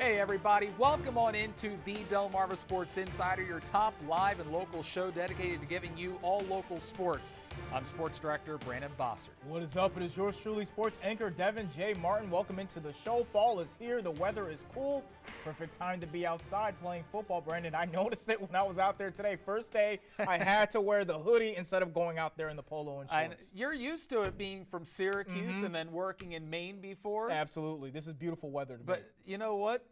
Hey everybody, welcome on into the Delmarva Sports Insider, your top live and local show dedicated to giving you all local sports. I'm Sports Director Brandon Bossert. What is up? It is yours truly, sports anchor Devin J. Martin. Welcome into the show. Fall is here. The weather is cool. Perfect time to be outside playing football, Brandon. I noticed it when I was out there today. First day, I had to wear the hoodie instead of going out there in the polo and shorts. You're used to it being from Syracuse and then working in Maine before. Absolutely. This is beautiful weather to me. But you know what?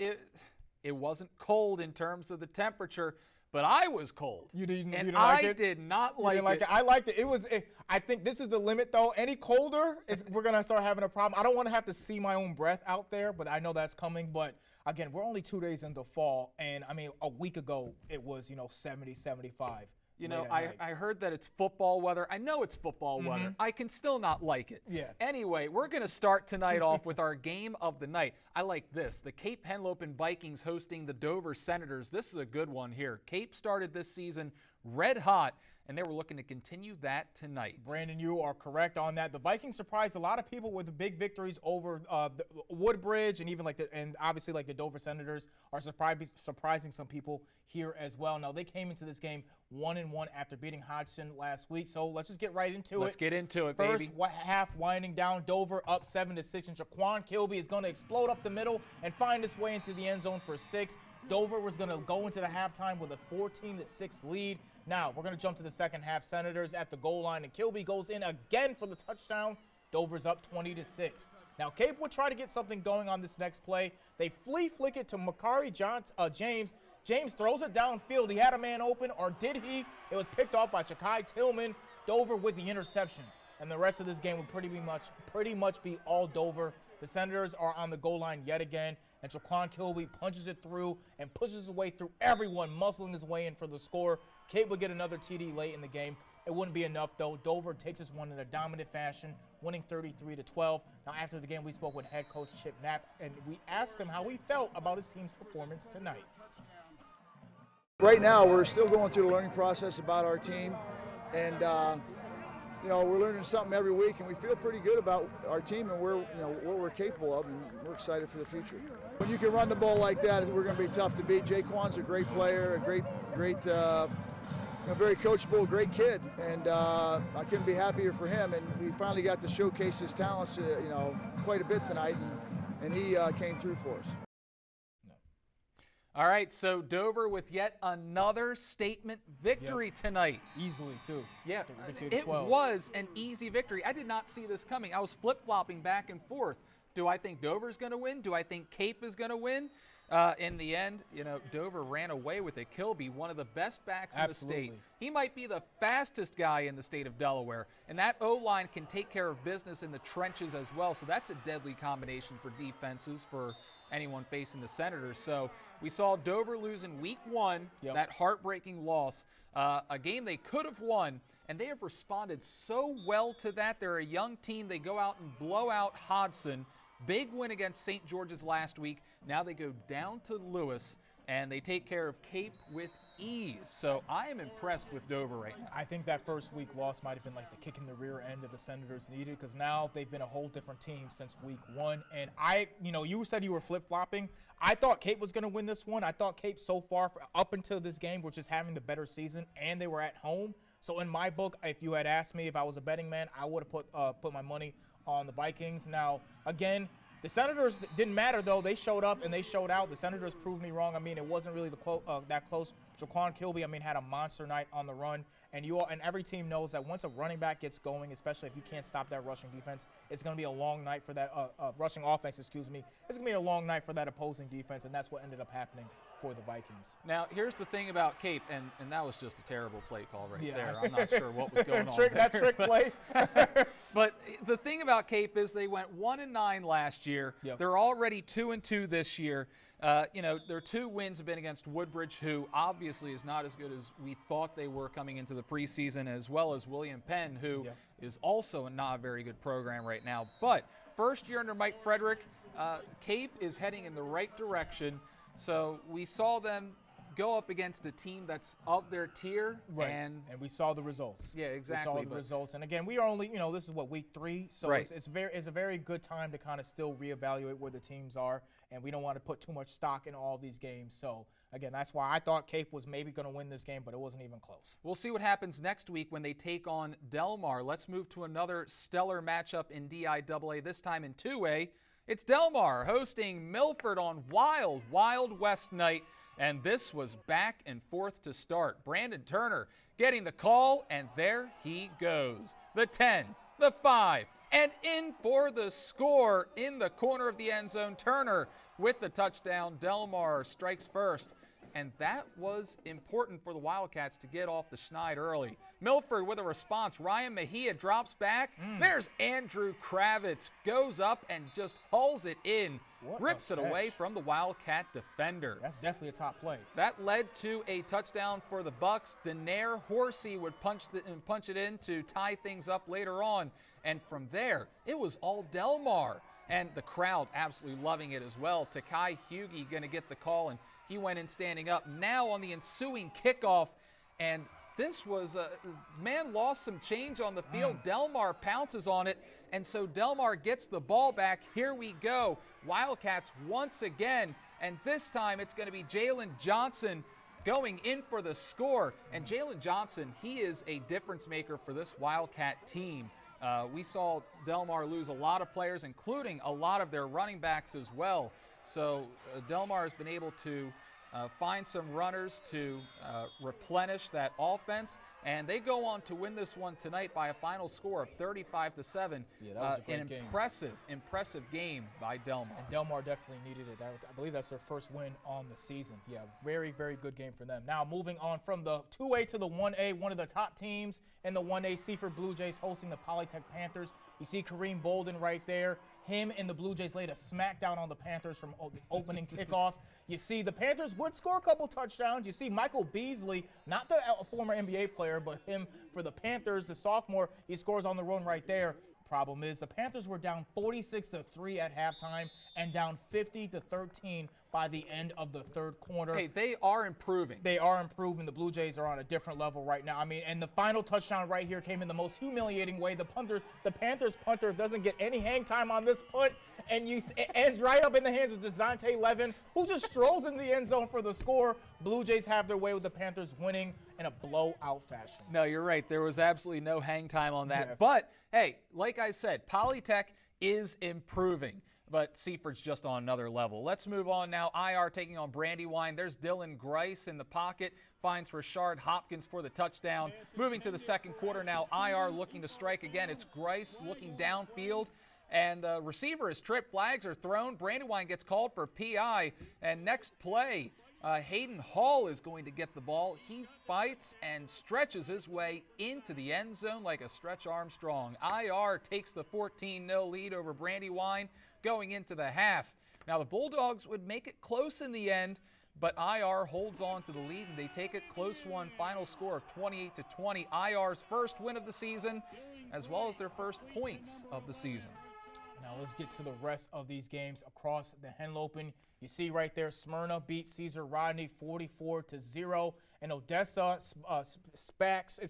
It wasn't cold in terms of the temperature, but I was cold. You didn't like it? I did not You like didn't like it. I liked it. I think this is the limit, though. Any colder, we're going to start having a problem. I don't want to have to see my own breath out there, but I know that's coming. But, again, we're only 2 days into fall, and, I mean, a week ago it was, 70, 75. You know, I heard that it's football weather. I know it's football weather. I can still not like it. Yeah. Anyway, we're going to start tonight off with our game of the night. I like this. The Cape Henlopen Vikings hosting the Dover Senators. This is a good one here. Cape started this season red hot, and they were looking to continue that tonight. Brandon, you are correct on that. The Vikings surprised a lot of people with the big victories over Woodbridge, and even obviously the Dover Senators are surprising some people here as well. Now, they came into this game 1-1 after beating Hodgson last week, so let's just get right into it. Let's get into it, baby. First half winding down, Dover up 7-6, and Jaquan Kilby is going to explode up the middle and find his way into the end zone for 6. Dover was going to go into the halftime with a 14-6 lead. Now, we're going to jump to the second half. Senators at the goal line, and Kilby goes in again for the touchdown. Dover's up 20-6. Now, Cape would try to get something going on this next play. They flick it to Makari James. James throws it downfield. He had a man open, or did he? It was picked off by Chakai Tillman. Dover with the interception. And the rest of this game would pretty much be all Dover. The Senators are on the goal line yet again, and Jaquan Kilby punches it through and pushes his way through everyone, muscling his way in for the score. Cape would get another TD late in the game. It wouldn't be enough, though. Dover takes this one in a dominant fashion, winning 33-12. Now, after the game, we spoke with head coach Chip Knapp, and we asked him how he felt about his team's performance tonight. Right now, we're still going through the learning process about our team, and we're learning something every week, and we feel pretty good about our team and what we're capable of, and we're excited for the future. When you can run the ball like that, we're going to be tough to beat. Jaquan's a great player, a great, very coachable, great kid, and I couldn't be happier for him. And we finally got to showcase his talents, quite a bit tonight, and he came through for us. All right, so Dover with yet another statement victory tonight. Easily, too. Yeah, it was an easy victory. I did not see this coming. I was flip-flopping back and forth. Do I think Dover's going to win? Do I think Cape is going to win? In the end, Dover ran away with it. Kilby, one of the best backs in the state. He might be the fastest guy in the state of Delaware, and that O-line can take care of business in the trenches as well, so that's a deadly combination for defenses for anyone facing the Senators. So we saw Dover lose in week 1, that heartbreaking loss, a game they could have won, and they have responded so well to that. They're a young team. They go out and blow out Hodgson. Big win against St. George's last week. Now they go down to Lewis, and they take care of Cape with ease. So I am impressed with Dover right now. I think that first week loss might have been like the kick in the rear end that the Senators needed, because now they've been a whole different team since week 1. And you said you were flip-flopping. I thought Cape was going to win this one. I thought Cape so far, up until this game, were just having the better season, and they were at home. So in my book, if you had asked me if I was a betting man, I would have put my money on the Vikings. Now, again, the Senators didn't matter, though. They showed up and they showed out. The Senators proved me wrong. I mean, it wasn't really that close. Jaquan Kilby, had a monster night on the run. And every team knows that once a running back gets going, especially if you can't stop that rushing defense, it's going to be a long night for that rushing offense, It's going to be a long night for that opposing defense, and that's what ended up happening for the Vikings. Now, here's the thing about Cape, and that was just a terrible play call there. I'm not sure what was going on there. That trick play. But the thing about Cape is they went 1-9 last year. They're already 2-2 this year. Their 2 wins have been against Woodbridge, who obviously is not as good as we thought they were coming into the preseason, as well as William Penn, who is also not a very good program right now. But first year under Mike Frederick, Cape is heading in the right direction. So we saw them go up against a team that's of their tier. Right. And we saw the results. Yeah, exactly. We saw the results. And again, we are only, this is what, week 3, so right. it's a very good time to kind of still reevaluate where the teams are, and we don't want to put too much stock in all these games. So again, that's why I thought Cape was maybe going to win this game, but it wasn't even close. We'll see what happens next week when they take on Delmar. Let's move to another stellar matchup in DIAA, this time in 2A. It's Delmar hosting Milford on Wild West night, and this was back and forth to start. Brandon Turner getting the call, and there he goes. The 10, the 5, and in for the score in the corner of the end zone. Turner with the touchdown. Delmar strikes first, and that was important for the Wildcats to get off the schneid early. Milford with a response. Ryan Mejia drops back. There's Andrew Kravitz, goes up and just hauls it in, rips it away from the Wildcat defender. That's definitely a top play. That led to a touchdown for the Bucks. Denaire Horsey would punch it in to tie things up later on. And from there, it was all Delmar. And the crowd absolutely loving it as well. Takai Hughie going to get the call, and he went in standing up. Now on the ensuing kickoff, and this was man lost some change on the field. Delmar pounces on it, and so Delmar gets the ball back. Here we go. Wildcats once again, and this time it's going to be Jalen Johnson going in for the score. And Jalen Johnson, he is a difference maker for this Wildcat team. We saw Delmar lose a lot of players, including a lot of their running backs as well. So Delmar has been able to find some runners to replenish that offense, and they go on to win this one tonight by a final score of 35-7. Yeah, that was a great game. Impressive game by Delmar. And Delmar definitely needed it. I believe that's their first win on the season. Yeah, very, very good game for them. Now moving on from the 2A to the 1A, one of the top teams in the 1A, Seaford Blue Jays hosting the Polytech Panthers. You see Kareem Bolden right there. Him and the Blue Jays laid a smackdown on the Panthers from opening kickoff. You see the Panthers would score a couple touchdowns. You see Michael Beasley, not the former NBA player, but him for the Panthers, the sophomore, he scores on the run right there. Problem is the Panthers were down 46-3 at halftime and down 50-13 by the end of the third quarter. Hey, they are improving. They are improving. The Blue Jays are on a different level right now. I mean, and the final touchdown right here came in the most humiliating way. The Panthers punter doesn't get any hang time on this punt, and it ends right up in the hands of DeJounte Levin, who just strolls in the end zone for the score. Blue Jays have their way with the Panthers winning in a blowout fashion. No, you're right. There was absolutely no hang time on that. Yeah. But, hey, like I said, Polytech is improving, but Seaford's just on another level. Let's move on now. IR taking on Brandywine. There's Dylan Grice in the pocket. Finds Rashard Hopkins for the touchdown. Moving to the second quarter now. IR looking to strike again. It's Grice looking downfield. And receiver is tripped. Flags are thrown. Brandywine gets called for PI. And next play, Hayden Hall is going to get the ball. He fights and stretches his way into the end zone like a Stretch Armstrong. IR takes the 14-0 lead over Brandywine going into the half. Now the Bulldogs would make it close in the end, but IR holds on to the lead and they take it close one. Final score of 28-20. IR's first win of the season, as well as their first points of the season. Now let's get to the rest of these games across the Henlopen. You see right there, Smyrna beat Cesar Rodney 44-0, and Odessa Spanks,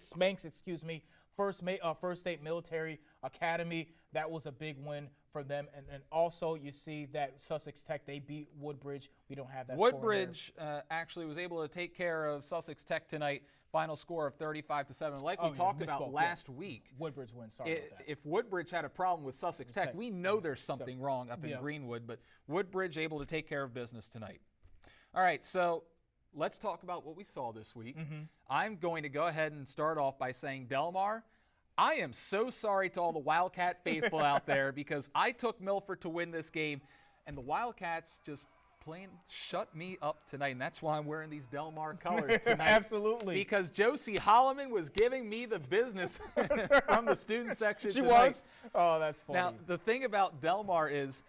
First State Military Academy. That was a big win for them. And also you see that Sussex Tech, they beat Woodbridge. We don't have that score Woodbridge actually was able to take care of Sussex Tech tonight. Final score of 35-7. Like we talked about last week. Woodbridge wins. Sorry about that. If Woodbridge had a problem with Sussex Tech, we know there's something wrong up in Greenwood, but Woodbridge able to take care of business tonight. All right, so let's talk about what we saw this week. I'm going to go ahead and start off by saying, Delmar, I am so sorry to all the Wildcat faithful out there because I took Milford to win this game, and the Wildcats just plain shut me up tonight, and that's why I'm wearing these Delmar colors tonight. Absolutely. Because Josie Holloman was giving me the business from the student section She tonight. was? Oh, that's funny. Now, the thing about Delmar is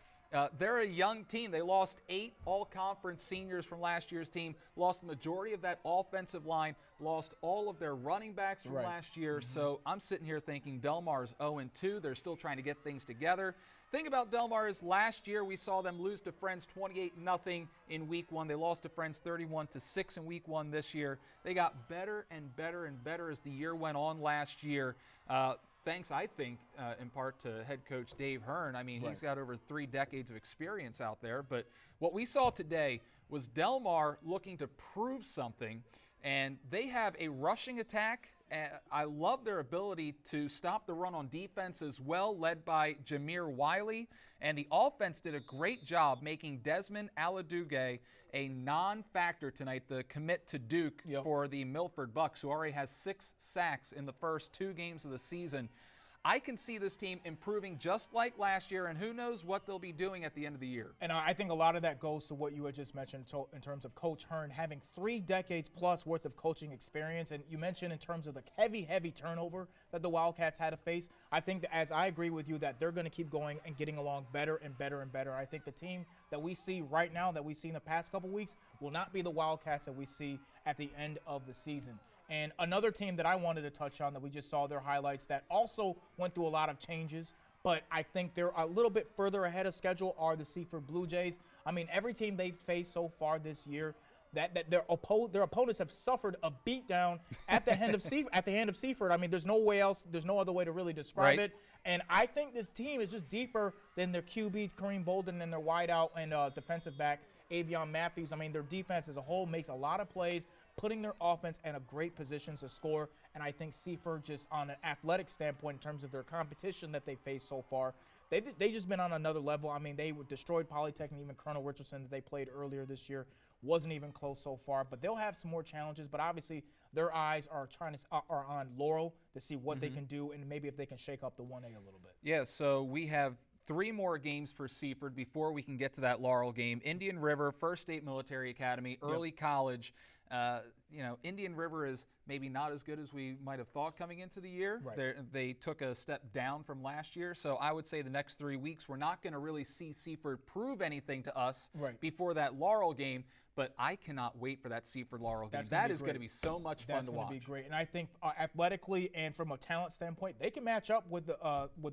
they're a young team. They lost 8 all-conference seniors from last year's team, lost the majority of that offensive line, lost all of their running backs from last year. So I'm sitting here thinking Delmar's 0-2. They're still trying to get things together. thing about Delmar is last year we saw them lose to Friends 28-0 in week 1. They lost to Friends 31-6 in week 1 this year. They got better and better and better as the year went on last year. Thanks, I think, in part to head coach Dave Hearn. I mean, he's got over 3 decades of experience out there. But what we saw today was Delmar looking to prove something, and they have a rushing attack. I love their ability to stop the run on defense as well, led by Jameer Wiley. And the offense did a great job making Desmond Aladuge a non-factor tonight, the commit to Duke for the Milford Bucks, who already has 6 sacks in the first 2 games of the season. I can see this team improving just like last year, and who knows what they'll be doing at the end of the year. And I think a lot of that goes to what you had just mentioned in terms of Coach Hearn having 3 decades plus worth of coaching experience. And you mentioned in terms of the heavy turnover that the Wildcats had to face. I think that, as I agree with you, that they're going to keep going and getting along better and better and better. I think the team that we see right now, that we see in the past couple weeks, will not be the Wildcats that we see at the end of the season. And another team that I wanted to touch on that we just saw their highlights that also went through a lot of changes, but I think they're a little bit further ahead of schedule, are the Seaford Blue Jays. I mean, every team they've faced so far this year, that their opponents have suffered a beatdown at the hand of Seaford. I mean, there's no other way to really describe it. And I think this team is just deeper than their QB, Kareem Bolden, and their wideout and defensive back, Avion Matthews. I mean, their defense as a whole makes a lot of plays, putting their offense in a great position to score. And I think Seaford, just on an athletic standpoint in terms of their competition that they faced so far, they just been on another level. I mean, they destroyed Polytech, and even Colonel Richardson that they played earlier this year wasn't even close so far. But they'll have some more challenges. But obviously, their eyes are are on Laurel to see what they can do, and maybe if they can shake up the 1A a little bit. Yeah, so we have 3 more games for Seaford before we can get to that Laurel game. Indian River, First State Military Academy, early college. Indian River is maybe not as good as we might have thought coming into the year. They took a step down from last year. So I would say the next 3 weeks, we're not going to really see Seaford prove anything to us before that Laurel game. But I cannot wait for that Seaford Laurel game. That is going to be so much fun to watch. That's going to be great. And I think athletically and from a talent standpoint, they can match up with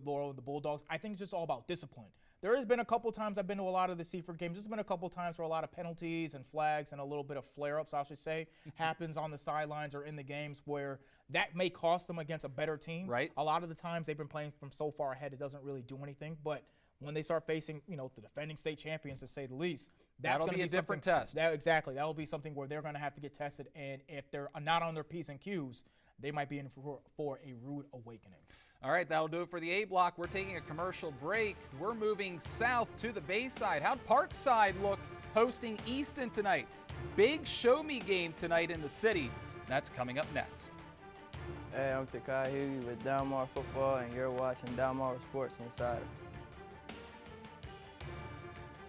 Laurel and the Bulldogs. I think it's just all about discipline. There has been a couple times I've been to a lot of the Seaford games. There's been a couple times where a lot of penalties and flags and a little bit of flare-ups, I should say, happens on the sidelines or in the games where that may cost them against a better team. Right. A lot of the times they've been playing from so far ahead, it doesn't really do anything. But when they start facing, the defending state champions, to say the least, that's going to be a different test. Exactly. That will be something where they're going to have to get tested. And if they're not on their P's and Q's, they might be in for a rude awakening. All right, that'll do it for the A block. We're taking a commercial break. We're moving south to the Bayside. How'd Parkside look hosting Easton tonight? Big show-me game tonight in the city. That's coming up next. Hey, I'm Takai Hughie with Delmarva Football, and you're watching Delmarva Sports Insider.